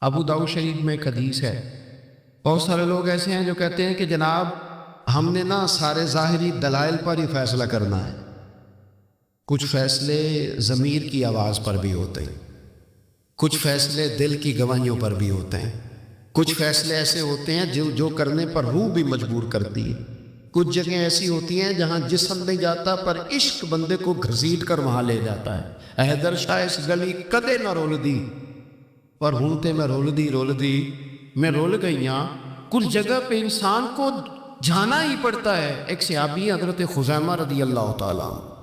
ابو داؤد شریف میں ایک حدیث ہے. بہت سارے لوگ ایسے ہیں جو کہتے ہیں کہ جناب ہم نے نا سارے ظاہری دلائل پر ہی فیصلہ کرنا ہے. کچھ فیصلے ضمیر کی آواز پر بھی ہوتے ہیں، کچھ فیصلے دل کی گواہیوں پر بھی ہوتے ہیں، کچھ فیصلے ایسے ہوتے ہیں جو کرنے پر روح بھی مجبور کرتی ہے. کچھ جگہیں ایسی ہوتی ہیں جہاں جسم نہیں جاتا پر عشق بندے کو گھسیٹ کر وہاں لے جاتا ہے. حیدر شاہ اس گلی کدے نہ رول دی پر ہوں تے میں رول دی میں رول گئیاں. کچھ جگہ پہ انسان کو جانا ہی پڑتا ہے. ایک صحابی حضرت خزیمہ رضی اللہ تعالیٰ عنہ،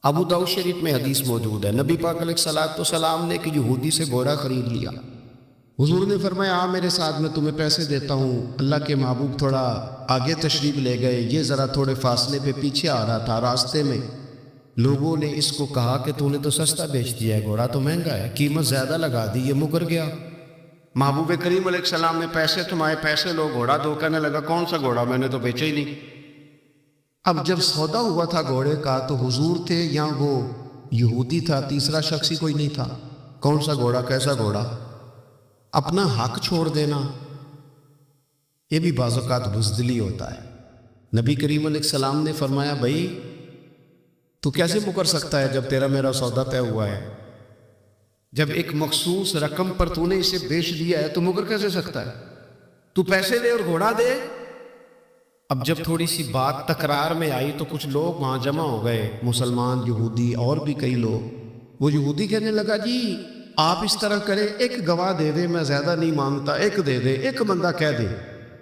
ابو داؤد شریف میں حدیث موجود ہے، نبی پاک علیہ الصلوۃ والسلام نے ایک یہودی سے گھوڑا خرید لیا. حضور نے فرمایا آ میرے ساتھ، میں تمہیں پیسے دیتا ہوں. اللہ کے محبوب تھوڑا آگے تشریف لے گئے، یہ ذرا تھوڑے فاصلے پہ پیچھے آ رہا تھا. راستے میں لوگوں نے اس کو کہا کہ تو نے تو سستا بیچ دیا ہے، گھوڑا تو مہنگا ہے، قیمت زیادہ لگا دی. یہ مکر گیا. محبوب کریم علیہ السلام نے پیسے تمہارے پیسے لو، گھوڑا دو. کہنے لگا کون سا گھوڑا، میں نے تو بیچا ہی نہیں. اب جب سودا ہوا تھا گھوڑے کا تو حضور تھے یا وہ یہودی تھا، تیسرا شخص ہی کوئی نہیں تھا. کون سا گھوڑا، کیسا گھوڑا. اپنا حق چھوڑ دینا یہ بھی بعض اوقات بزدلی ہوتا ہے. نبی کریم علیہ السلام نے فرمایا بھائی تو کیسے مکر سکتا ہے جب تیرا میرا سودا طے ہوا ہے، جب ایک مخصوص رقم پر تو نے اسے بیچ دیا ہے تو مکر کیسے سکتا ہے. تو پیسے دے اور گھوڑا دے. اب جب تھوڑی سی بات تکرار میں آئی تو کچھ لوگ وہاں جمع ہو گئے، مسلمان، یہودی اور بھی کئی لوگ. وہ یہودی کہنے لگا جی آپ اس طرح کریں، ایک گواہ دے دے، میں زیادہ نہیں مانگتا، ایک دے دے. ایک بندہ کہہ دے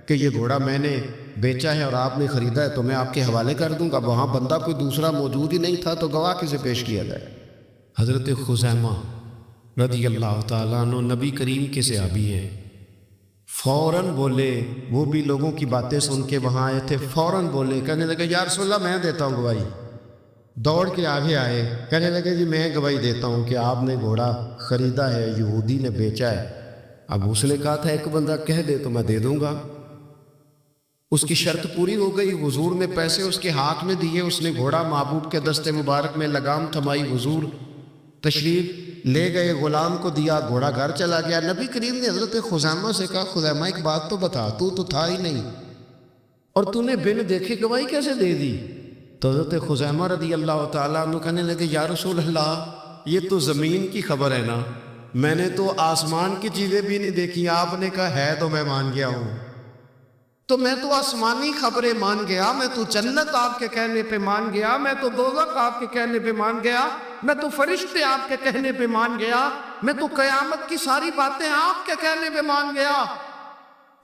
کہ یہ گھوڑا میں نے بیچا ہے اور آپ نے خریدا ہے تو میں آپ کے حوالے کر دوں گا. وہاں بندہ کوئی دوسرا موجود ہی نہیں تھا تو گواہ کسے پیش کیا جائے. حضرت خزیمہ رضی اللہ تعالیٰ عنہ نبی کریم کے صحابی ہیں، فوراً بولے. وہ بھی لوگوں کی باتیں سن کے وہاں آئے تھے، فوراً بولے، کہنے لگے یا رسول اللہ میں دیتا ہوں گواہی. دوڑ کے آگے آئے، کہنے لگے جی میں گواہی دیتا ہوں کہ آپ نے گھوڑا خریدا ہے، یہودی نے بیچا ہے. اب اس نے کہا تھا ایک بندہ کہہ دے تو میں دے دوں گا. اس کی شرط پوری ہو گئی. حضور نے پیسے اس کے ہاتھ میں دیے، اس نے گھوڑا محبوب کے دستے مبارک میں لگام تھمائی. حضور تشریف لے گئے، غلام کو دیا، گھوڑا گھر چلا گیا. نبی کریم نے حضرت خزیمہ سے کہا خزیمہ ایک بات تو بتا، تو تھا ہی نہیں اور تو نے بن دیکھے گواہی کیسے دے دی. تو حضرت خزیمہ رضی اللہ تعالیٰ عنہ کہنے لگے یا رسول اللہ یہ تو زمین کی خبر ہے نا، میں نے تو آسمان کی چیزیں بھی نہیں دیکھی. آپ نے کہا ہے تو میں مان گیا ہوں. تو میں تو آسمانی خبریں مان گیا، میں تو جنت آپ کے کہنے پہ مان گیا، میں تو دوزخ آپ کے کہنے پہ مان گیا، میں تو فرشتے آپ کے کہنے پہ مان گیا، میں تو قیامت کی ساری باتیں آپ کے کہنے پہ مان گیا.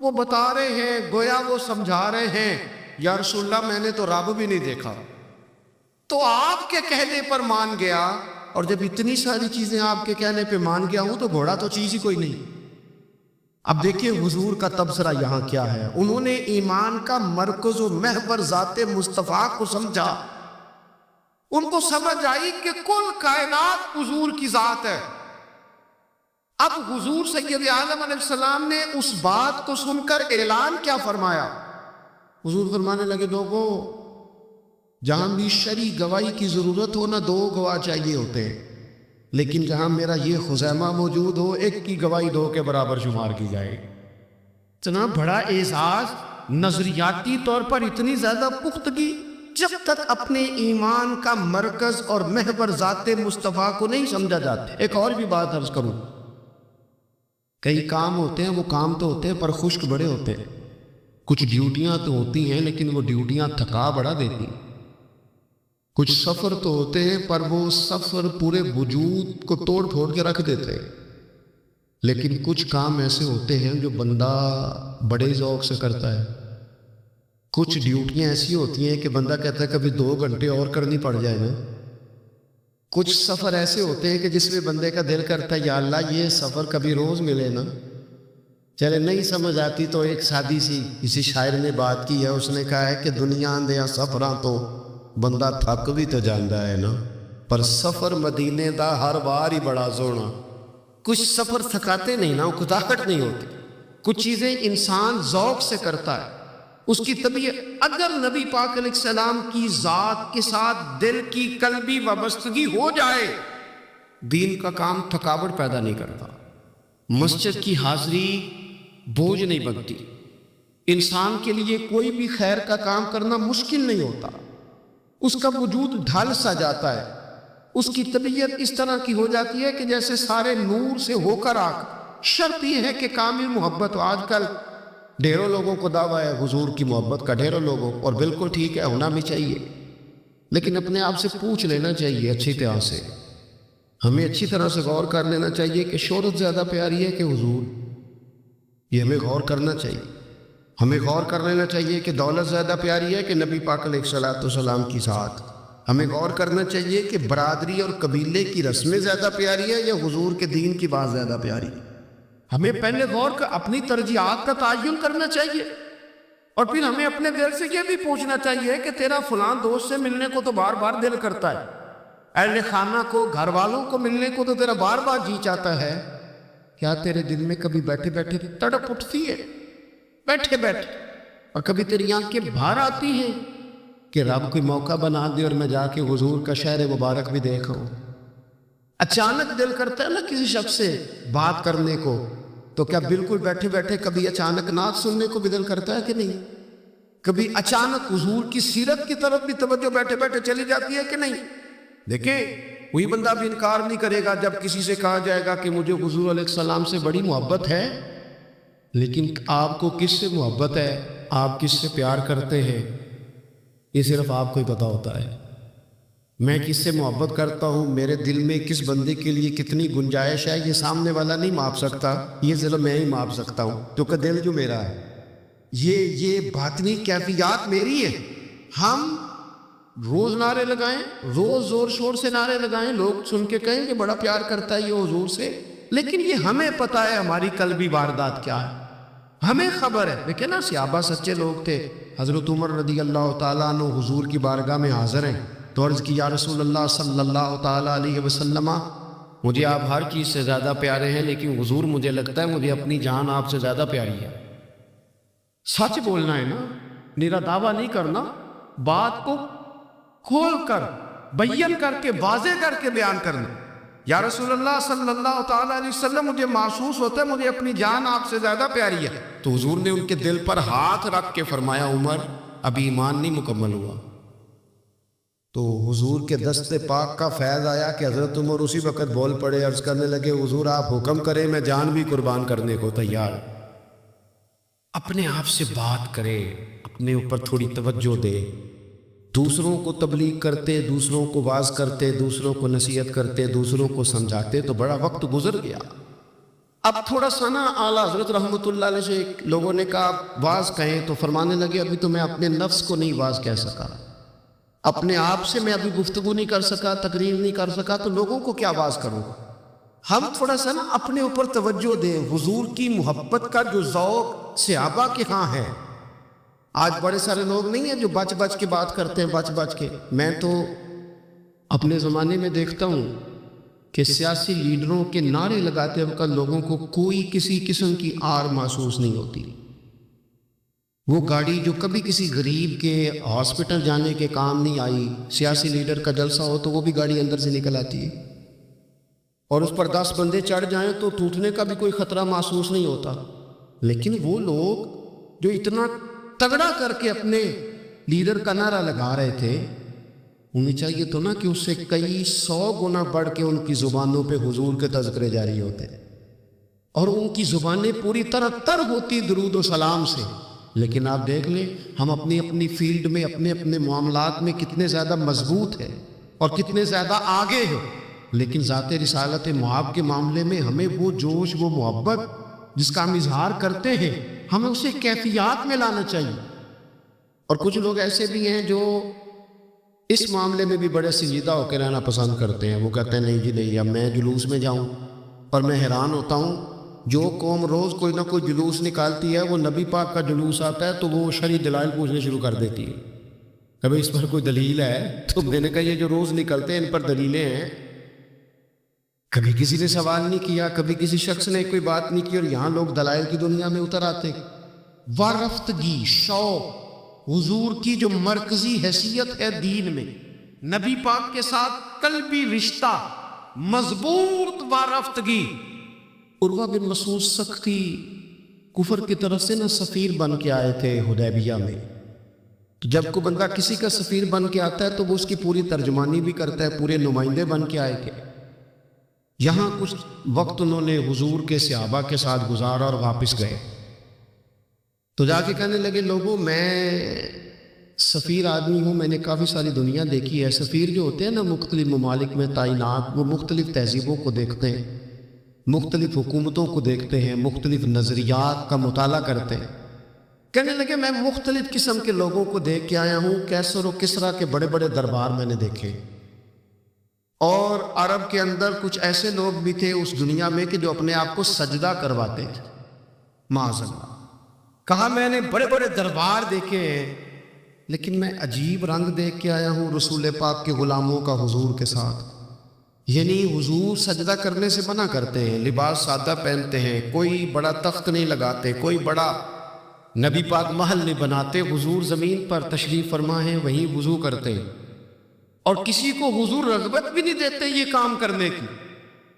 وہ بتا رہے ہیں، گویا وہ سمجھا رہے ہیں یا رسول اللہ میں نے تو رب بھی نہیں دیکھا، تو آپ کے کہنے پر مان گیا. اور جب اتنی ساری چیزیں آپ کے کہنے پہ مان گیا ہوں تو گھوڑا تو چیز ہی کوئی نہیں. اب دیکھیے حضور کا تبصرہ یہاں کیا ہے. انہوں نے ایمان کا مرکز و محور ذات مصطفیٰ کو سمجھا. ان کو سمجھ آئی کہ کل کائنات حضور کی ذات ہے. اب حضور سید عالم علیہ السلام نے اس بات کو سن کر اعلان کیا فرمایا. حضور فرمانے لگے لوگوں جہاں بھی شرعی گواہی کی ضرورت ہو نہ دو گواہ چاہیے ہوتے ہیں، لیکن جہاں میرا یہ خزیمہ موجود ہو ایک کی گواہی دو کے برابر شمار کی جائے. جناب بڑا اعزاز، نظریاتی طور پر اتنی زیادہ پختگی. جب تک اپنے ایمان کا مرکز اور محور ذات مصطفیٰ کو نہیں سمجھا جاتا. ایک اور بھی بات عرض کروں، کئی کام ہوتے ہیں، وہ کام تو ہوتے ہیں پر خشک بڑے ہوتے ہیں. کچھ ڈیوٹیاں تو ہوتی ہیں لیکن وہ ڈیوٹیاں تھکا بڑا دیتی ہیں. کچھ سفر تو ہوتے ہیں پر وہ سفر پورے وجود کو توڑ پھوڑ کے رکھ دیتے ہیں. لیکن کچھ کام ایسے ہوتے ہیں جو بندہ بڑے ذوق سے کرتا ہے. کچھ ڈیوٹیاں ایسی ہوتی ہیں کہ بندہ کہتا ہے کبھی 2 گھنٹے اور کرنی پڑ جائے نا. کچھ سفر ایسے ہوتے ہیں کہ جس میں بندے کا دل کرتا ہے یا اللہ یہ سفر کبھی روز ملے نا. چلے نہیں سمجھ آتی تو ایک سادی سی کسی شاعر نے بات کی ہے. اس نے کہا ہے کہ دنیا اندیا سفراں تو بندہ تھک بھی تو جاندا ہے نا، پر سفر مدینے دا ہر بار ہی بڑا سونا. کچھ سفر تھکاتے نہیں نا، اکتاہٹ نہیں ہوتی. کچھ چیزیں انسان ذوق سے کرتا ہے، اس کی طبیعت. اگر نبی پاک علیہ السلام کی ذات کے ساتھ دل کی قلبی وابستگی ہو جائے، دین کا کام تھکاوٹ پیدا نہیں کرتا. مسجد کی حاضری بوجھ نہیں بنتی. انسان کے لیے کوئی بھی خیر کا کام کرنا مشکل نہیں ہوتا. اس کا وجود ڈھل سا جاتا ہے. اس کی طبیعت اس طرح کی ہو جاتی ہے کہ جیسے سارے نور سے ہو کر آگ. شرط یہ ہے کہ کامل محبت ہو. آج کل ڈھیروں لوگوں کو دعویٰ ہے حضور کی محبت کا, ڈھیروں لوگوں, اور بالکل ٹھیک ہے, ہونا بھی چاہیے, لیکن اپنے آپ سے پوچھ لینا چاہیے اچھی طرح سے. ہمیں اچھی طرح سے غور کر لینا چاہیے کہ شہرت زیادہ پیاری ہے کہ حضور. یہ ہمیں غور کرنا چاہیے. ہمیں غور کر لینا چاہیے کہ دولت زیادہ پیاری ہے کہ نبی پاک علیہ الصلوۃ والسلام کی ذات. ہمیں غور کرنا چاہیے کہ برادری اور قبیلے کی رسمیں زیادہ پیاری ہے یا حضور کے دین کی بات زیادہ پیاری. ہمیں پہلے غور کر اپنی ترجیحات کا تعین کرنا چاہیے, اور پھر ہمیں اپنے دل سے یہ بھی پوچھنا چاہیے کہ تیرا فلاں دوست سے ملنے کو تو بار بار دل کرتا ہے, اہل خانہ کو, گھر والوں کو ملنے کو تو تیرا بار بار جی چاہتا ہے, کیا تیرے دل میں کبھی بیٹھے بیٹھے تڑپ اٹھتی ہے بیٹھے بیٹھے, اور کبھی تیری آنکھ کے باہر آتی ہیں کہ رب کوئی موقع بنا دے اور میں جا کے حضور کا شہر مبارک بھی دیکھوں. اچانک دل کرتا ہے نا کسی شخص سے بات کرنے کو, تو کیا بالکل بیٹھے بیٹھے کبھی اچانک نعت سننے کو بھی دل کرتا ہے کہ نہیں؟ کبھی اچانک حضور کی سیرت کی طرف بھی توجہ بیٹھے بیٹھے چلی جاتی ہے کہ نہیں؟ دیکھیں, کوئی بندہ بھی انکار نہیں کرے گا جب کسی سے کہا جائے گا کہ مجھے حضور علیہ السلام سے بڑی محبت ہے, لیکن آپ کو کس سے محبت ہے, آپ کس سے پیار کرتے ہیں, یہ صرف آپ کو ہی پتہ ہوتا ہے. میں کس سے محبت کرتا ہوں, میرے دل میں کس بندے کے لیے کتنی گنجائش ہے, یہ سامنے والا نہیں ماپ سکتا, یہ صرف میں ہی ماپ سکتا ہوں, کیونکہ دل جو میرا ہے, یہ باطنی کیفیات میری ہے. ہم روز نعرے لگائیں, روز زور شور سے نعرے لگائیں, لوگ سن کے کہیں کہ بڑا پیار کرتا ہے یہ حضور سے, لیکن یہ ہمیں پتہ ہے ہماری قلبی واردات کیا ہے, ہمیں خبر ہے. دیکھیں نا, صحابہ سچے لوگ تھے. حضرت عمر رضی اللہ تعالیٰ عنہ حضور کی بارگاہ میں حاضر ہیں, تو عرض کی یا رسول اللہ صلی اللہ تعالیٰ علیہ وسلم, مجھے آپ ہر چیز سے زیادہ پیارے ہیں, لیکن حضور مجھے لگتا ہے مجھے اپنی جان آپ سے زیادہ پیاری ہے. سچ بولنا ہے نا, میرا دعویٰ نہیں کرنا, بات کو کھول کر بیان کر کے واضح کر کے بیان کرنا. یا رسول اللہ صلی اللہ تعالیٰ علیہ وسلم, مجھے محسوس ہوتا ہے مجھے اپنی جان آپ سے زیادہ پیاری ہے. تو حضور نے ان کے دل پر ہاتھ رکھ کے فرمایا, عمر ابھی ایمان نہیں مکمل ہوا. تو حضور کے دست پاک کا فیض آیا کہ حضرت عمر اسی وقت بول پڑے, عرض کرنے لگے, حضور آپ حکم کریں, میں جان بھی قربان کرنے کو تیار. اپنے آپ سے بات کرے, اپنے اوپر تھوڑی توجہ دے. دوسروں کو تبلیغ کرتے, دوسروں کو واعظ کرتے, دوسروں کو نصیحت کرتے, دوسروں کو سمجھاتے تو بڑا وقت گزر گیا. اب تھوڑا سا نا اعلیٰ حضرت رحمۃ اللہ علیہ سے لوگوں نے کہا واعظ کہیں, تو فرمانے لگے ابھی تو میں اپنے نفس کو نہیں واعظ کہہ سکا, اپنے آپ سے میں ابھی گفتگو نہیں کر سکا, تقریر نہیں کر سکا, تو لوگوں کو کیا واعظ کروں. ہم تھوڑا سا نا اپنے اوپر توجہ دیں. حضور کی محبت کا جو ذوق صحابہ کے ہاں ہے, آج بڑے سارے لوگ نہیں ہیں جو بچ بچ کے بات کرتے ہیں, بچ بچ کے. میں تو اپنے زمانے میں دیکھتا ہوں کہ سیاسی لیڈروں کے نعرے لگاتے وقت لوگوں کو کوئی کسی قسم کی آر محسوس نہیں ہوتی. وہ گاڑی جو کبھی کسی غریب کے ہاسپٹل جانے کے کام نہیں آئی, سیاسی لیڈر کا جلسہ ہو تو وہ بھی گاڑی اندر سے نکل آتی ہے, اور اس پر 10 بندے چڑھ جائیں تو ٹوٹنے کا بھی کوئی خطرہ محسوس نہیں ہوتا. لیکن وہ لوگ جو اتنا تگڑا کر کے اپنے لیڈر کا نعرہ لگا رہے تھے, انہیں چاہیے تو نا کہ اس سے کئی 100 گنا بڑھ کے ان کی زبانوں پہ حضور کے تذکرے جاری ہوتے, اور ان کی زبانیں پوری طرح تر ہوتی درود و سلام سے. لیکن آپ دیکھ لیں ہم اپنی اپنی فیلڈ میں, اپنے اپنے معاملات میں کتنے زیادہ مضبوط ہیں اور کتنے زیادہ آگے ہیں, لیکن ذات رسالت محب کے معاملے میں ہمیں وہ جوش, وہ محبت جس کا ہم اظہار کرتے ہیں, ہمیں اسے کیفیات میں لانا چاہیے. اور کچھ لوگ ایسے بھی ہیں جو اس معاملے میں بھی بڑے سنجیدہ ہو کے رہنا پسند کرتے ہیں. وہ کہتے ہیں نہیں جی نہیں, اب میں جلوس میں جاؤں. اور میں حیران ہوتا ہوں, جو قوم روز کوئی نہ کوئی جلوس نکالتی ہے, وہ نبی پاک کا جلوس آتا ہے تو وہ شرعی دلائل پوچھنے شروع کر دیتی ہے. ابھی اس پر کوئی دلیل ہے؟ تو میں نے کہا یہ جو روز نکلتے ہیں ان پر دلیلیں ہیں. کبھی کسی نے سوال نہیں کیا, کبھی کسی شخص نے کوئی بات نہیں کی, اور یہاں لوگ دلائل کی دنیا میں اتر آتے. وارفتگی, شوق, حضور کی جو مرکزی حیثیت ہے دین میں, نبی پاک کے ساتھ قلبی رشتہ, مضبوط وارفتگی, عروہ بن مسعود سختی کفر کی طرف سے سفیر بن کے آئے تھے حدیبیہ میں. تو جب کوئی بندہ کسی کا سفیر بن کے آتا ہے تو وہ اس کی پوری ترجمانی بھی کرتا ہے، پورے نمائندے بن کے آئے تھے. یہاں کچھ وقت انہوں نے حضور کے صحابہ کے ساتھ گزارا اور واپس گئے. تو جا کے کہنے لگے لوگوں میں سفیر آدمی ہوں، میں نے کافی ساری دنیا دیکھی ہے. سفیر جو ہوتے ہیں نا مختلف ممالک میں تعینات، وہ مختلف تہذیبوں کو دیکھتے ہیں، مختلف حکومتوں کو دیکھتے ہیں، مختلف نظریات کا مطالعہ کرتے ہیں. کہنے لگے میں مختلف قسم کے لوگوں کو دیکھ کے آیا ہوں، کیسر و کسریٰ کے بڑے بڑے دربار میں نے دیکھے، اور عرب کے اندر کچھ ایسے لوگ بھی تھے اس دنیا میں کہ جو اپنے آپ کو سجدہ کرواتے تھے. معاذ اللہ. کہا میں نے بڑے بڑے دربار دیکھے ہیں، لیکن میں عجیب رنگ دیکھ کے آیا ہوں رسول پاک کے غلاموں کا حضور کے ساتھ. یعنی حضور سجدہ کرنے سے منع کرتے ہیں، لباس سادہ پہنتے ہیں، کوئی بڑا تخت نہیں لگاتے، کوئی بڑا نبی پاک محل نہیں بناتے. حضور زمین پر تشریف فرما ہیں، وہیں وضو کرتے ہیں، اور کسی کو حضور رغبت بھی نہیں دیتے یہ کام کرنے کی.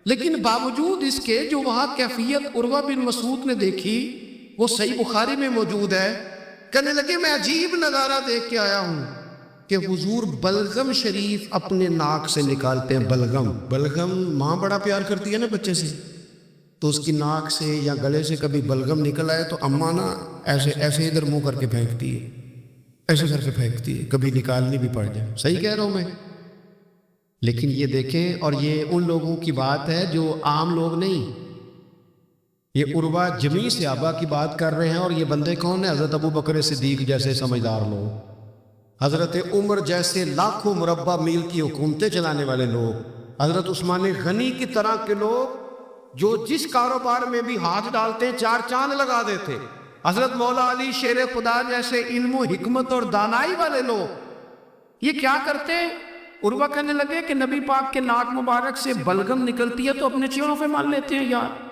لیکن باوجود اس کے جو وہاں کیفیت عروہ بن مسعود نے دیکھی وہ صحیح بخاری میں موجود ہے. کہنے لگے میں عجیب نظارہ دیکھ کے آیا ہوں کہ حضور بلغم شریف اپنے ناک سے نکالتے ہیں. بلغم ماں بڑا پیار کرتی ہے نا بچے سے، تو اس کی ناک سے یا گلے سے کبھی بلغم نکل آئے تو اماں نا ایسے ادھر منہ کر کے پھینکتی ہے، ایسے کر کے پھینکتی ہے، کبھی نکالنی بھی پڑ جائے. صحیح کہہ رہا ہوں میں؟ لیکن یہ دیکھیں، اور یہ ان لوگوں کی بات ہے جو عام لوگ نہیں، یہ عروہ جمیع صحابہ کی بات کر رہے ہیں. اور یہ بندے کون ہیں؟ حضرت ابو بکر صدیق جیسے سمجھدار لوگ، حضرت عمر جیسے لاکھوں مربع میل کی حکومتیں چلانے والے لوگ، حضرت عثمان غنی کی طرح کے لوگ جو جس کاروبار میں بھی ہاتھ ڈالتے ہیں چار چاند لگا دیتے. حضرت مولا علی شیر خدا جیسے علم و حکمت اور دانائی والے لوگ یہ کیا کرتے ہیں؟ عروہ کہنے لگے کہ نبی پاک کے ناک مبارک سے بلغم نکلتی ہے تو اپنے چہروں پہ مل لیتے ہیں یار.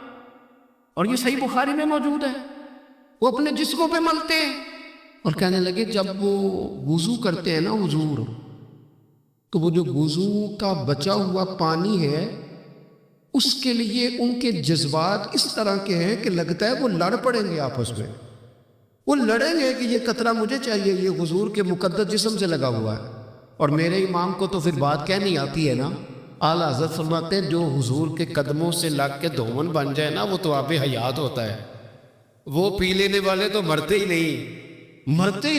اور یہ صحیح بخاری میں موجود ہے، وہ اپنے جسموں پہ ملتے ہیں. اور کہنے لگے جب وہ وضو کرتے ہیں نا حضور، تو وہ جو وضو کا بچا ہوا پانی ہے اس کے لیے ان کے جذبات اس طرح کے ہیں کہ لگتا ہے وہ لڑ پڑیں گے آپس میں. وہ لڑیں گے کہ یہ قطرہ مجھے چاہیے، یہ حضور کے مقدس جسم سے لگا ہوا ہے. اور میرے امام کو تو پھر بات کہنی آتی ہے نا. اعلیٰ حضرت فرماتے ہیں جو حضور کے قدموں سے لگ کے دھون بن جائے نا وہ تو آب حیات ہوتا ہے. وہ پی لینے والے تو مرتے ہی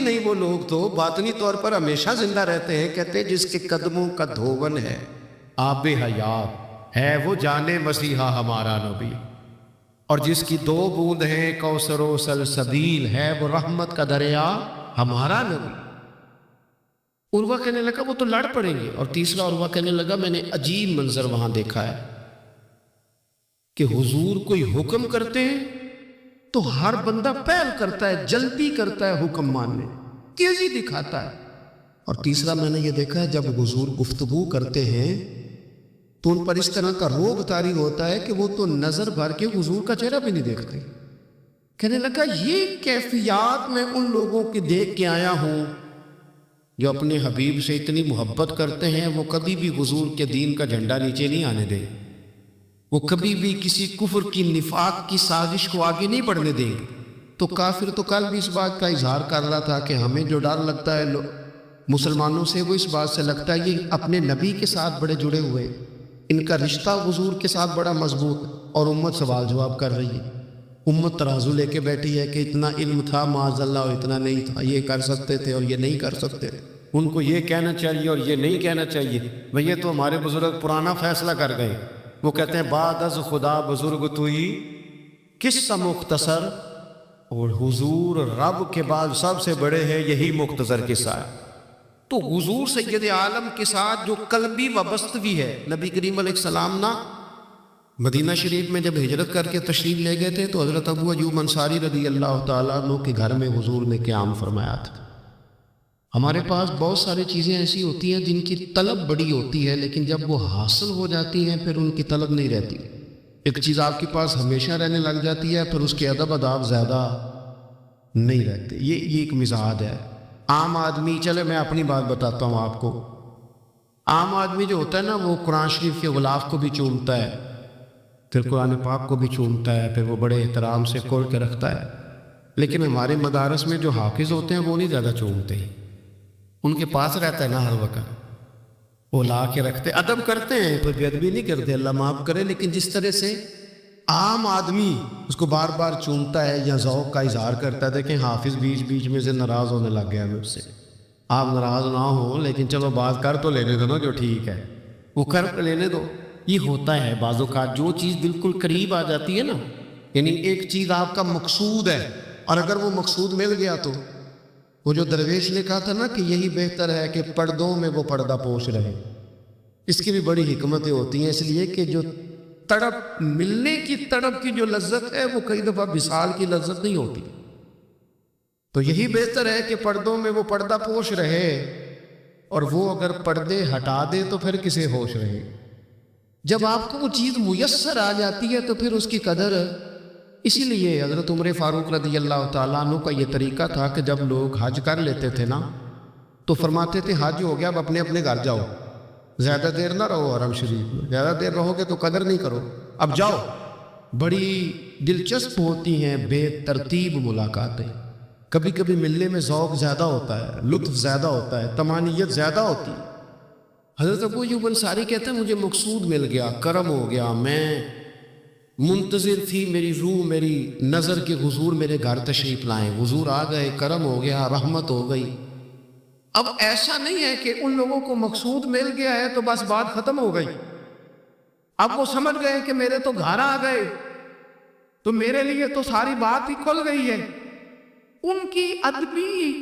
نہیں. وہ لوگ تو باطنی طور پر ہمیشہ زندہ رہتے ہیں. کہتے ہیں جس کے قدموں کا دھون ہے آب حیات ہے، وہ جانے مسیحا ہمارا نبی. اور جس کی 2 بوند ہیں کوثر و سلسبیل ہے، وہ رحمت کا دریا ہمارا نبی. عروہ کہنے لگا وہ تو لڑ پڑیں گے. اور تیسرا عروہ کہنے لگا میں نے عجیب منظر وہاں دیکھا ہے کہ حضور کوئی حکم کرتے ہیں تو ہر بندہ پہل کرتا ہے، جلدی کرتا ہے حکم ماننے، تیزی دکھاتا ہے. اور تیسرا میں نے یہ دیکھا ہے جب حضور گفتگو کرتے ہیں تو ان پر اس طرح کا روگ طاری ہوتا ہے کہ وہ تو نظر بھر کے حضور کا چہرہ بھی نہیں دیکھتے. کہنے لگا یہ کیفیات میں ان لوگوں کی دیکھ کے آیا ہوں جو اپنے حبیب سے اتنی محبت کرتے ہیں. وہ کبھی بھی حضور کے دین کا جھنڈا نیچے نہیں آنے دیں، وہ کبھی بھی کسی کفر کی نفاق کی سازش کو آگے نہیں بڑھنے دیں گے. تو کافر تو کل بھی اس بات کا اظہار کر رہا تھا کہ ہمیں جو ڈر لگتا ہے مسلمانوں سے وہ اس بات سے لگتا ہے یہ اپنے نبی کے ساتھ بڑے جڑے ہوئے، ان کا رشتہ حضور کے ساتھ بڑا مضبوط، اور امت سوال جواب کر رہی ہے. امت ترازو لے کے بیٹھی ہے کہ اتنا علم تھا معاذ اللہ اور اتنا نہیں تھا، یہ کر سکتے تھے اور یہ نہیں کر سکتے، ان کو یہ کہنا چاہیے اور یہ نہیں کہنا چاہیے. بھئی یہ تو ہمارے بزرگ پرانا فیصلہ کر گئے. وہ کہتے ہیں بعد از خدا بزرگ توئی قصہ مختصر، اور حضور رب کے بعد سب سے بڑے ہیں، یہی مختصر قصہ ہے. تو حضور سید عالم کے ساتھ جو قلبی وابستگی ہے، نبی کریم علیہ السلام نا مدینہ شریف میں جب ہجرت کر کے تشریف لے گئے تھے تو حضرت ابو ایوب انصاری رضی اللہ تعالیٰ عنہ کے گھر میں حضور نے قیام فرمایا تھا. ہمارے پاس بہت ساری چیزیں ایسی ہوتی ہیں جن کی طلب بڑی ہوتی ہے، لیکن جب وہ حاصل ہو جاتی ہیں پھر ان کی طلب نہیں رہتی. ایک چیز آپ کے پاس ہمیشہ رہنے لگ جاتی ہے، پھر اس کے ادب اداب زیادہ نہیں رہتے. یہ ایک مزاج ہے. عام آدمی، چلے میں اپنی بات بتاتا ہوں آپ کو، عام آدمی جو ہوتا ہے نا وہ قرآن شریف کے غلاف کو بھی چومتا ہے، پھر قرآن پاک کو بھی چومتا ہے، پھر وہ بڑے احترام سے کھول کے رکھتا ہے. لیکن ہمارے مدارس میں جو حافظ ہوتے ہیں وہ نہیں زیادہ چومتے، ان کے پاس رہتا ہے نا ہر وقت، وہ لا کے رکھتے، ادب کرتے ہیں، کوئی بے ادبی نہیں کرتے، اللہ معاف کرے. لیکن جس طرح سے عام آدمی اس کو بار بار چومتا ہے یا ذوق کا اظہار کرتا ہے، دیکھیں حافظ بیچ بیچ میں سے ناراض ہونے لگ گیا مجھ سے. آپ ناراض نہ ہو، لیکن چلو بات کر تو لینے دو نا جو ٹھیک ہے، وہ کر لینے دو. یہ ہوتا ہے بعض اوقات، جو چیز بالکل قریب آ جاتی ہے نا، یعنی ایک چیز آپ کا مقصود ہے اور اگر وہ مقصود مل گیا تو وہ جو درویش نے کہا تھا نا کہ یہی بہتر ہے کہ پردوں میں وہ پردہ پوش رہے، اس کی بھی بڑی حکمتیں ہوتی ہیں. اس لیے کہ جو تڑپ، ملنے کی تڑپ کی جو لذت ہے وہ کئی دفعہ وصال کی لذت نہیں ہوتی. تو یہی بہتر ہے کہ پردوں میں وہ پردہ پوش رہے، اور وہ اگر پردے ہٹا دے تو پھر کسے ہوش رہے. جب آپ کو وہ چیز میسر آ جاتی ہے تو پھر اس کی قدر. اسی لیے حضرت عمر فاروق رضی اللہ تعالیٰ عنہ کا یہ طریقہ تھا کہ جب لوگ حج کر لیتے تھے نا تو فرماتے تھے حج ہو گیا، اب اپنے اپنے گھر جاؤ، زیادہ دیر نہ رہو حرم شریف میں، زیادہ دیر رہو گے تو قدر نہیں کرو، اب جاؤ. بڑی دلچسپ ہوتی ہیں بے ترتیب ملاقاتیں. کبھی کبھی ملنے میں ذوق زیادہ ہوتا ہے، لطف زیادہ ہوتا ہے، طمانینت زیادہ ہوتی ہے. حضرت ابو ایوب انصاری کہتے ہیں مجھے مقصود مل گیا، کرم ہو گیا، میں منتظر تھی، میری روح، میری نظر کے حضور میرے گھر تشریف لائیں، حضور آ گئے، کرم ہو گیا، رحمت ہو گئی. اب ایسا نہیں ہے کہ ان لوگوں کو مقصود مل گیا ہے تو بس بات ختم ہو گئی. اب وہ سمجھ گئے کہ میرے تو گھر آ گئے تو میرے لیے تو ساری بات ہی کھل گئی ہے. ان کی ادبی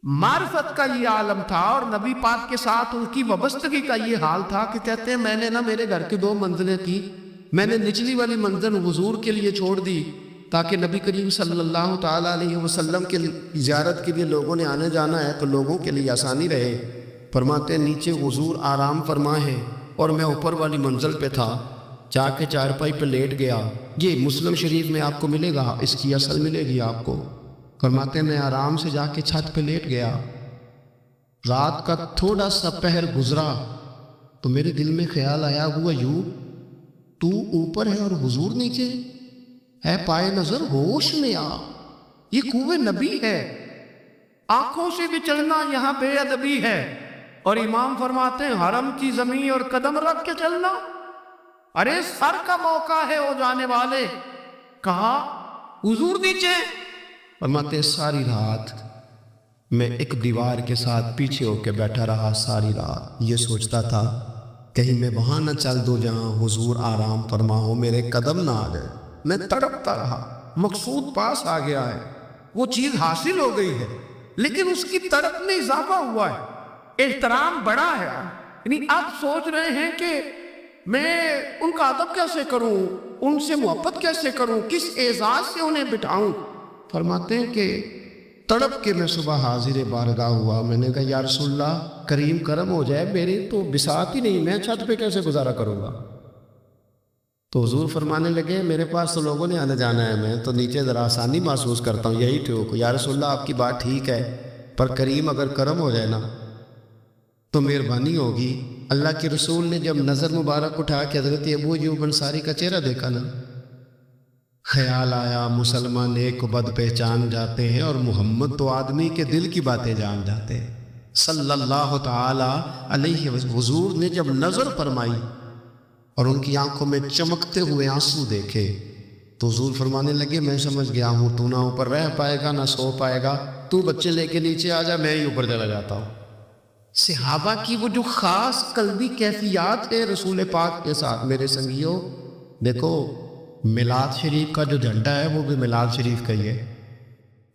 معرفت کا یہ عالم تھا اور نبی پاک کے ساتھ ان کی وابستگی کا یہ حال تھا کہ کہتے ہیں میں نے نا میرے گھر کی 2 منزلیں تھی، میں نے نچلی والی منزل حضور کے لیے چھوڑ دی تاکہ نبی کریم صلی اللہ تعالیٰ علیہ وسلم کے زیارت کے لیے لوگوں نے آنے جانا ہے تو لوگوں کے لیے آسانی رہے. فرماتے ہیں نیچے حضور آرام فرمائے اور میں اوپر والی منزل پہ تھا، جا کے چارپائی پہ لیٹ گیا. یہ مسلم شریف میں آپ کو ملے گا، اس کی اصل ملے گی آپ کو. فرماتے ہیں میں آرام سے جا کے چھت پہ لیٹ گیا، رات کا تھوڑا سا پہر گزرا تو میرے دل میں خیال آیا ہوا یوں تو اوپر ہے اور حضور نیچے ہے، پائے نظر ہوش میں آ، یہ کوہ نبی ہے، آنکھوں سے بھی چلنا یہاں بے ادبی ہے. اور امام فرماتے ہیں حرم کی زمین اور قدم رکھ کے چلنا، ارے سر کا موقع ہے ہو جانے والے. کہا حضور نیچے. فرماتے ہیں ساری رات میں ایک دیوار کے ساتھ پیچھے ہو کے بیٹھا رہا، ساری رات یہ سوچتا تھا کہیں میں وہاں نہ چل دوں جہاں حضور آرام فرما ہو، میرے قدم نہ آ جائے. میں تڑپتا رہا، مقصود پاس آ گیا ہے، وہ چیز حاصل ہو گئی ہے، لیکن اس کی تڑپ میں اضافہ ہوا ہے، احترام بڑا ہے. یعنی اب سوچ رہے ہیں کہ میں ان کا ادب کیسے کروں، ان سے محبت کیسے کروں، کس اعزاز سے انہیں بٹھاؤں. فرماتے ہیں کہ تڑپ کے میں صبح حاضر بارگاہ ہوا، میں نے کہا یا رسول اللہ کریم کرم ہو جائے، میری تو بساط ہی نہیں، میں چھت پہ کیسے گزارا کروں گا. تو حضور فرمانے لگے میرے پاس تو لوگوں نے آنے جانا ہے، میں تو نیچے ذرا آسانی محسوس کرتا ہوں، یہی ٹھیک. یا رسول اللہ آپ کی بات ٹھیک ہے، پر کریم اگر کرم ہو جائے نا تو مہربانی ہوگی. اللہ کے رسول نے جب نظر مبارک اٹھا کے حضرت ابو ایوب انصاری کا چہرہ دیکھا نا، خیال آیا مسلمان نیک و بد پہچان جاتے ہیں اور محمد تو آدمی کے دل کی باتیں جان جاتے ہیں صلی اللہ تعالی علیہ وسلم. حضور نے جب نظر فرمائی اور ان کی آنکھوں میں چمکتے ہوئے آنسو دیکھے تو حضور فرمانے لگے میں سمجھ گیا ہوں تو نہ اوپر رہ پائے گا نہ سو پائے گا، تو بچے لے کے نیچے آ جا، میں ہی اوپر چلا جاتا ہوں. صحابہ کی وہ جو خاص قلبی کیفیات ہے رسول پاک کے ساتھ. میرے سنگیوں دیکھو میلاد شریف کا جو جھنڈا ہے وہ بھی میلاد شریف کا ہی ہے،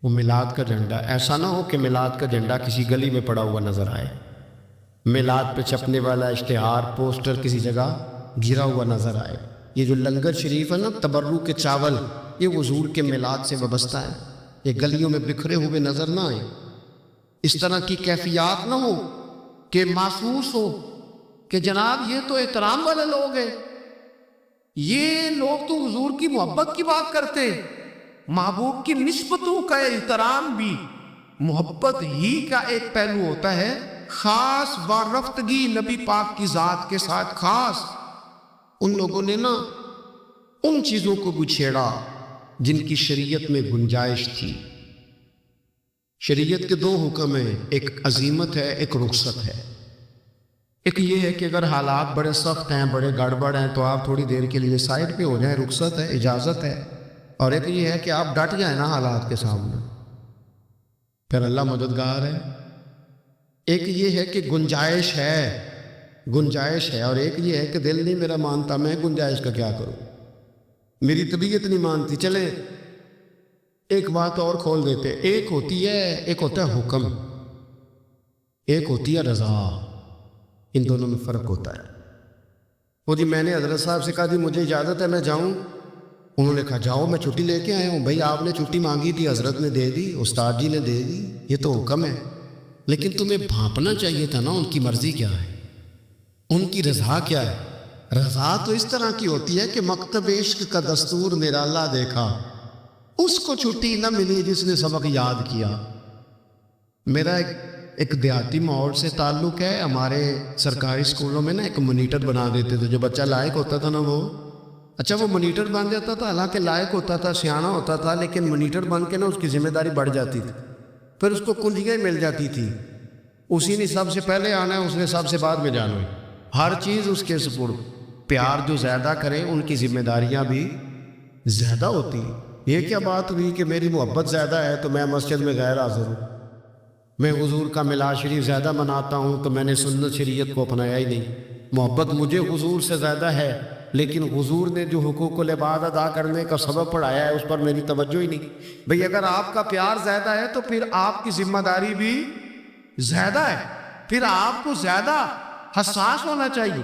وہ میلاد کا جھنڈا. ایسا نہ ہو کہ میلاد کا جھنڈا کسی گلی میں پڑا ہوا نظر آئے، میلاد پہ چھپنے والا اشتہار پوسٹر کسی جگہ گرا ہوا نظر آئے. یہ جو لنگر شریف ہے نا، تبرک کے چاول، یہ حضور کے میلاد سے وابستہ ہے، یہ گلیوں میں بکھرے ہوئے نظر نہ آئے. اس طرح کی کیفیات نہ ہو کہ محسوس ہو کہ جناب یہ تو احترام والے لوگ ہیں، یہ لوگ تو حضور کی محبت کی بات کرتے ہیں. محبوب کی نسبتوں کا احترام بھی محبت ہی کا ایک پہلو ہوتا ہے. خاص وارفتگی نبی پاک کی ذات کے ساتھ خاص. ان لوگوں نے نا ان چیزوں کو بھی چھیڑا جن کی شریعت میں گنجائش تھی۔ شریعت کے دو حکم ہیں، ایک عزیمت ہے، ایک رخصت ہے۔ ایک یہ ہے کہ اگر حالات بڑے سخت ہیں، بڑے گڑبڑ ہیں، تو آپ تھوڑی دیر کے لیے سائڈ پہ ہو جائیں، رخصت ہے، اجازت ہے۔ اور ایک یہ ہے کہ آپ ڈٹ جائیں نا حالات کے سامنے، پھر اللہ مددگار ہے۔ ایک یہ ہے کہ گنجائش ہے، اور ایک یہ ہے کہ دل نہیں میرا مانتا، میں گنجائش کا کیا کروں، میری طبیعت نہیں مانتی۔ چلے ایک بات اور کھول دیتے، ایک ہوتا ہے حکم، ایک ہوتی ہے رضا۔ ان دونوں میں فرق ہوتا ہے۔ وہ جی میں نے حضرت صاحب سے کہا جی مجھے اجازت ہے میں جاؤں، انہوں نے کہا جاؤ، میں چھٹی لے کے آیا ہوں۔ بھائی آپ نے چھٹی مانگی تھی، حضرت نے دے دی، استاد جی نے دے دی، یہ تو حکم ہے، لیکن تمہیں بھانپنا چاہیے تھا نا ان کی مرضی کیا ہے، ان کی رضا کیا ہے۔ رضا تو اس طرح کی ہوتی ہے کہ مکتب عشق کا دستور نرالا دیکھا، اس کو چھٹی نہ ملی جس نے سبق یاد کیا۔ میرا ایک دیہاتی ماحول سے تعلق ہے۔ ہمارے سرکاری اسکولوں میں نا ایک مانیٹر بنا دیتے تھے، جو بچہ لائق ہوتا تھا نا وہ مانیٹر بن جاتا تھا، حالانکہ لائق ہوتا تھا، سیانا ہوتا تھا، لیکن مانیٹر بن کے نا اس کی ذمہ داری بڑھ جاتی تھی، پھر اس کو کنجیاں مل جاتی تھی، اسی نے سب سے پہلے آنا ہے، اس نے سب سے بعد میں جانا ہے، ہر چیز اس کے سپرد۔ پیار جو زیادہ کریں ان کی ذمہ داریاں بھی زیادہ ہوتی ہیں۔ یہ کیا بات ہوئی کہ میری محبت زیادہ ہے تو میں مسجد میں غیر حاضر ہوں، میں حضور کا میلاد شریف زیادہ مناتا ہوں تو میں نے سنت شریعت کو اپنایا ہی نہیں۔ محبت مجھے حضور سے زیادہ ہے، لیکن حضور نے جو حقوق العباد ادا کرنے کا سبب پڑھایا ہے اس پر میری توجہ ہی نہیں۔ بھئی اگر آپ کا پیار زیادہ ہے تو پھر آپ کی ذمہ داری بھی زیادہ ہے، پھر آپ کو زیادہ حساس ہونا چاہیے۔